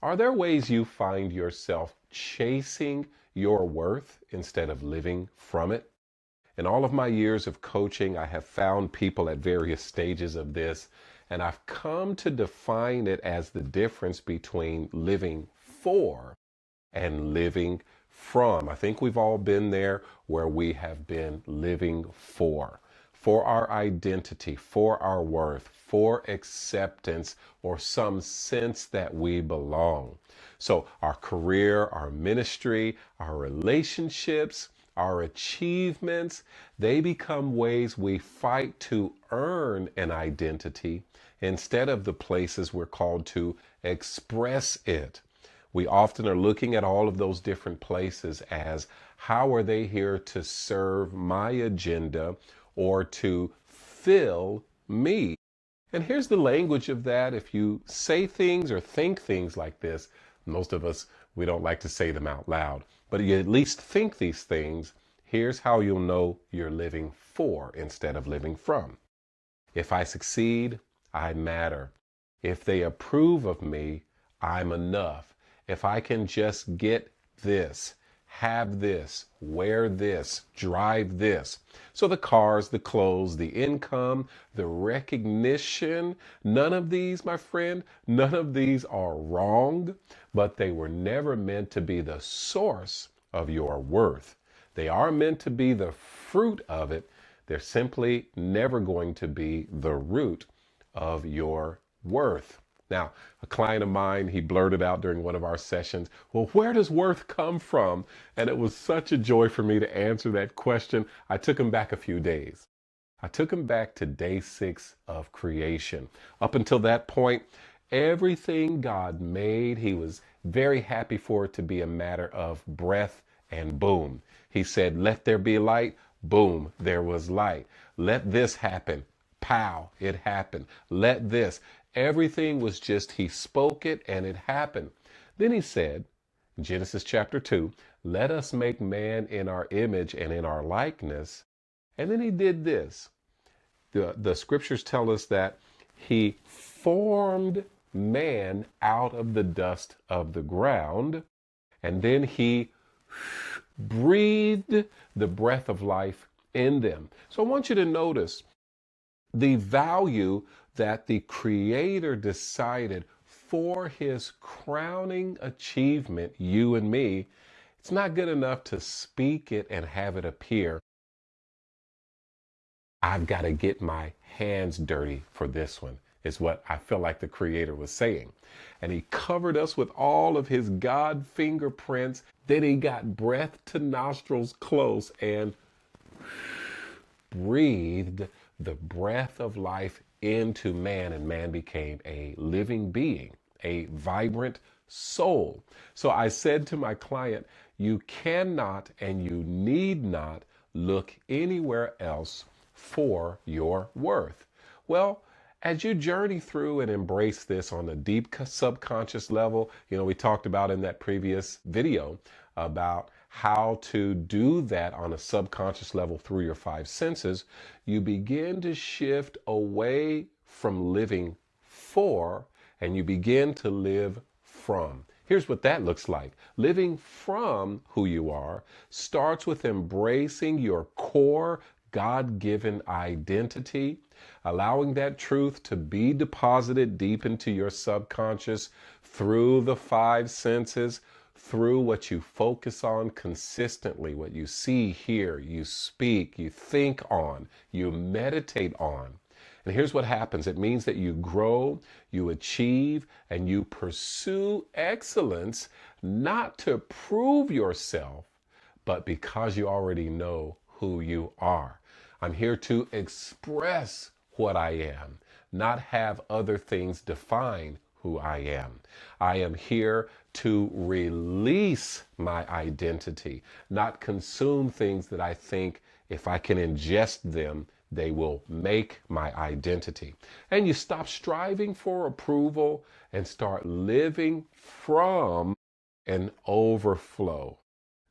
Are there ways you find yourself chasing your worth instead of living from it? In all of my years of coaching, I have found people at various stages of this, and I've come to define it as the difference between living for and living from. I think we've all been there where we have been living for our identity, for our worth, for acceptance, or some sense that we belong. So our career, our ministry, our relationships, our achievements, they become ways we fight to earn an identity instead of the places we're called to express it. We often are looking at all of those different places as how are they here to serve my agenda or to fill me? And here's the language of that. If you say things or think things like this, most of us, we don't like to say them out loud, but you at least think these things. Here's how you'll know you're living for instead of living from. If I succeed, I matter. If they approve of me, I'm enough. If I can just get this, have this, wear this, drive this. So the cars, the clothes, the income, the recognition, none of these, my friend, none of these are wrong, but they were never meant to be the source of your worth. They are meant to be the fruit of it. They're simply never going to be the root of your worth. Now, a client of mine, he blurted out during one of our sessions, well, where does worth come from? And it was such a joy for me to answer that question. I took him back a few days. I took him back to day 6 of creation. Up until that point, everything God made, he was very happy for it to be a matter of breath and boom. He said, let there be light. Boom, there was light. Let this happen. Pow, it happened. Let this. Everything was just, he spoke it and it happened. Then he said, Genesis chapter 2, let us make man in our image and in our likeness. And then he did this. The scriptures tell us that he formed man out of the dust of the ground, and then he breathed the breath of life in them. So I want you to notice the value that the Creator decided for his crowning achievement, you and me. It's not good enough to speak it and have it appear. I've got to get my hands dirty for this one, is what I feel like the Creator was saying. And he covered us with all of his God fingerprints. Then he got breath to nostrils close and breathed the breath of life into man, and man became a living being, a vibrant soul. So I said to my client, you cannot and you need not look anywhere else for your worth. Well, as you journey through and embrace this on a deep subconscious level, we talked about in that previous video about how to do that on a subconscious level through your 5 senses, you begin to shift away from living for and you begin to live from. Here's what that looks like. Living from who you are starts with embracing your core God-given identity, allowing that truth to be deposited deep into your subconscious through the 5 senses, through what you focus on consistently, what you see, hear, you speak, you think on, you meditate on. And here's what happens. It means that you grow, you achieve, and you pursue excellence, not to prove yourself, but because you already know who you are. I'm here to express what I am, not have other things define who I am. I am here to release my identity, not consume things that I think if I can ingest them, they will make my identity. And you stop striving for approval and start living from an overflow.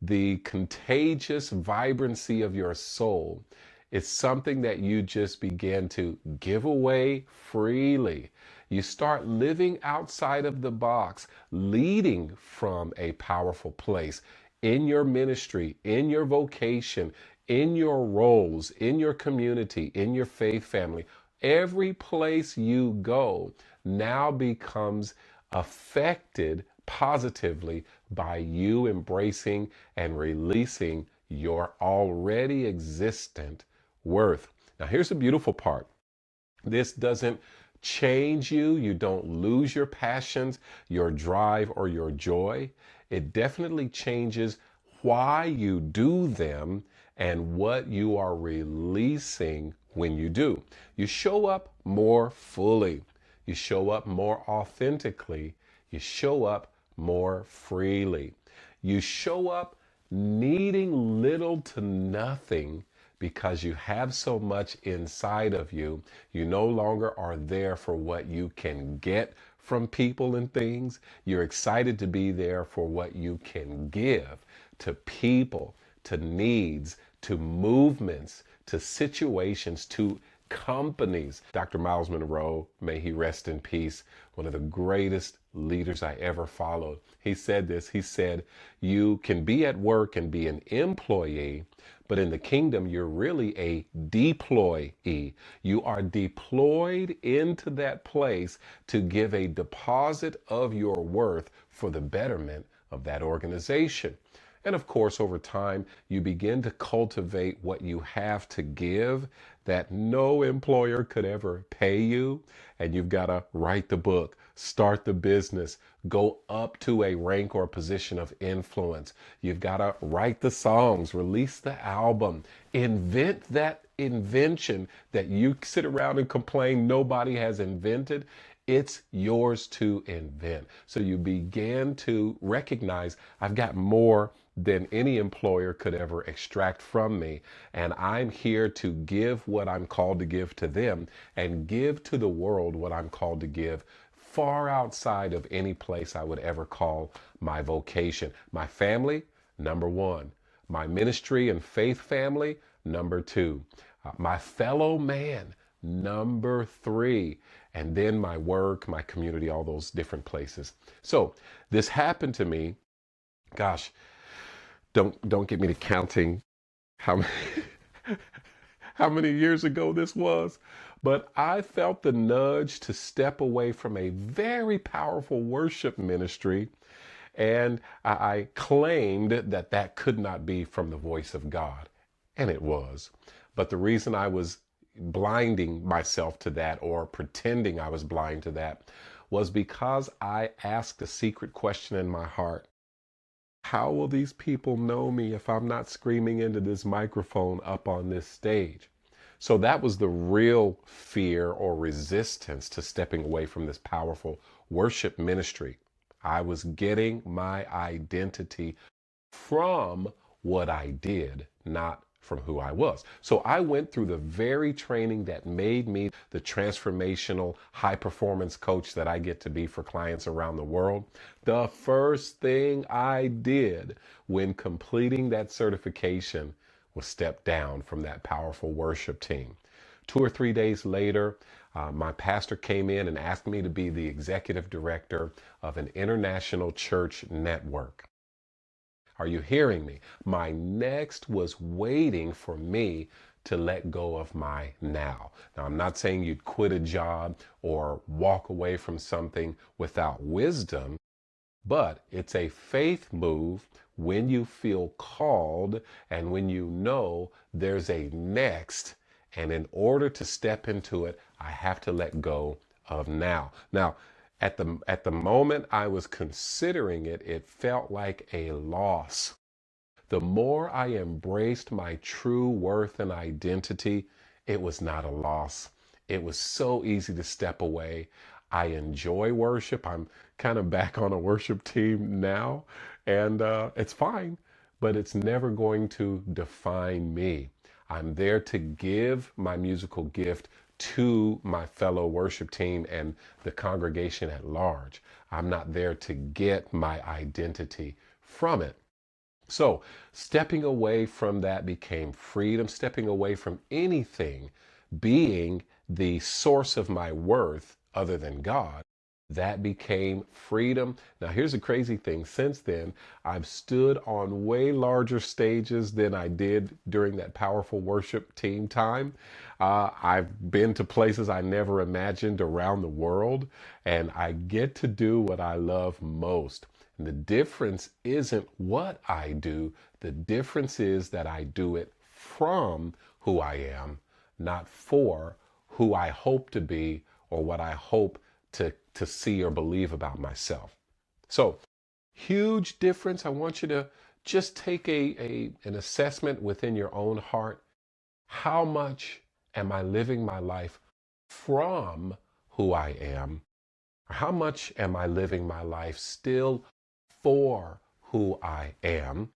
The contagious vibrancy of your soul is something that you just begin to give away freely. You start living outside of the box, leading from a powerful place in your ministry, in your vocation, in your roles, in your community, in your faith family. Every place you go now becomes affected positively by you embracing and releasing your already existent worth. Now, here's the beautiful part. This doesn't change you. You don't lose your passions, your drive, or your joy. It definitely changes why you do them and what you are releasing when you do. You show up more fully. You show up more authentically. You show up more freely. You show up needing little to nothing because you have so much inside of you. You no longer are there for what you can get from people and things. You're excited to be there for what you can give to people, to needs, to movements, to situations, to companies. Dr. Miles Monroe, may he rest in peace, one of the greatest leaders I ever followed. He said this, he said, you can be at work and be an employee, but in the kingdom, you're really a deployee. You are deployed into that place to give a deposit of your worth for the betterment of that organization. And of course, over time, you begin to cultivate what you have to give that no employer could ever pay you. And you've got to write the book, start the business, go up to a rank or position of influence. You've got to write the songs, release the album, invent that invention that you sit around and complain nobody has invented. It's yours to invent. So you begin to recognize I've got more than any employer could ever extract from me. And I'm here to give what I'm called to give to them and give to the world what I'm called to give far outside of any place I would ever call my vocation. My family, number one. My ministry and faith family, number two. My fellow man, number three. And then my work, my community, all those different places. So this happened to me, gosh, don't get me to counting how many, how many years ago this was, but I felt the nudge to step away from a very powerful worship ministry, and I claimed that that could not be from the voice of God, and it was. But the reason I was blinding myself to that or pretending I was blind to that was because I asked a secret question in my heart. How will these people know me if I'm not screaming into this microphone up on this stage? So that was the real fear or resistance to stepping away from this powerful worship ministry. I was getting my identity from what I did, not from who I was. So I went through the very training that made me the transformational high performance coach that I get to be for clients around the world. The first thing I did when completing that certification was step down from that powerful worship team. 2 or 3 days later, my pastor came in and asked me to be the executive director of an international church network. Are you hearing me? My next was waiting for me to let go of my now. Now, I'm not saying you'd quit a job or walk away from something without wisdom, but it's a faith move when you feel called and when you know there's a next. And in order to step into it, I have to let go of now. Now, at the moment I was considering it, it felt like a loss. The more I embraced my true worth and identity, it was not a loss. It was so easy to step away. I enjoy worship. I'm kind of back on a worship team now, and it's fine, but it's never going to define me. I'm there to give my musical gift to my fellow worship team and the congregation at large. I'm not there to get my identity from it. So stepping away from that became freedom, stepping away from anything being the source of my worth other than God, that became freedom. Now, here's the crazy thing. Since then, I've stood on way larger stages than I did during that powerful worship team time. I've been to places I never imagined around the world, and I get to do what I love most. And the difference isn't what I do. The difference is that I do it from who I am, not for who I hope to be or what I hope to see or believe about myself. So, huge difference. I want you to just take an assessment within your own heart. How much am I living my life from who I am? Or how much am I living my life still for who I am?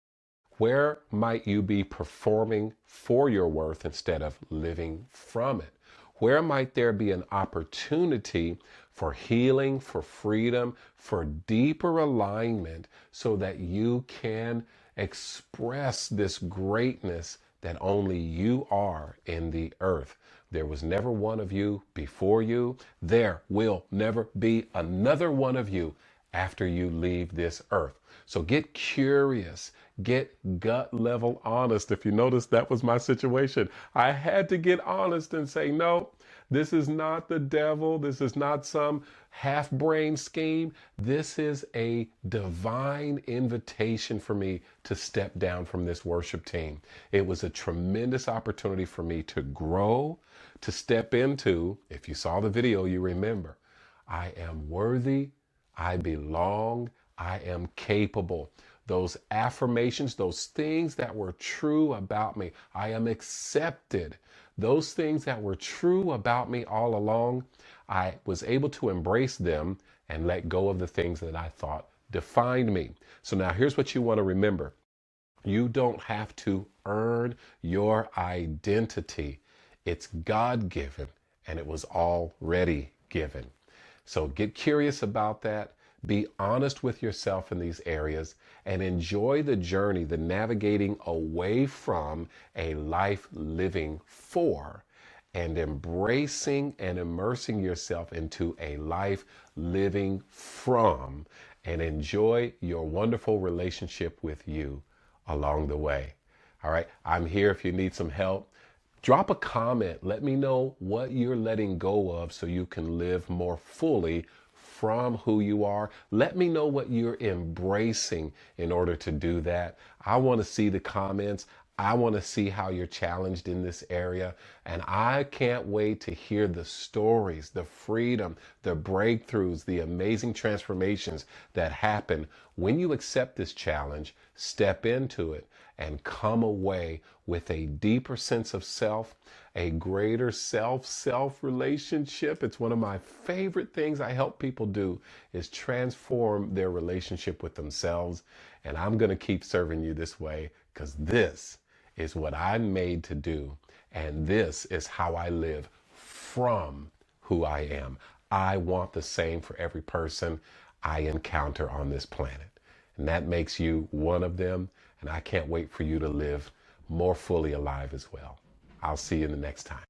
Where might you be performing for your worth instead of living from it? Where might there be an opportunity for healing, for freedom, for deeper alignment so that you can express this greatness that only you are in the earth? There was never one of you before you. There will never be another one of you after you leave this earth. So get curious, get gut level honest. If you notice, that was my situation. I had to get honest and say, no, this is not the devil. This is not some half-brain scheme. This is a divine invitation for me to step down from this worship team. It was a tremendous opportunity for me to grow, to step into, if you saw the video, you remember, I am worthy, I belong, I am capable. Those affirmations, those things that were true about me, I am accepted. Those things that were true about me all along, I was able to embrace them and let go of the things that I thought defined me. So now here's what you want to remember. You don't have to earn your identity. It's God-given, and it was already given. So get curious about that. Be honest with yourself in these areas and enjoy the journey, the navigating away from a life living for and embracing and immersing yourself into a life living from, and enjoy your wonderful relationship with you along the way. All right, I'm here if you need some help. Drop a comment. Let me know what you're letting go of so you can live more fully from who you are. Let me know what you're embracing in order to do that. I want to see the comments. I want to see how you're challenged in this area. And I can't wait to hear the stories, the freedom, the breakthroughs, the amazing transformations that happen when you accept this challenge, step into it, and come away with a deeper sense of self, a greater self relationship. It's one of my favorite things I help people do is transform their relationship with themselves. And I'm going to keep serving you this way because this is what I'm made to do. And this is how I live from who I am. I want the same for every person I encounter on this planet. And that makes you one of them. And I can't wait for you to live more fully alive as well. I'll see you in the next time.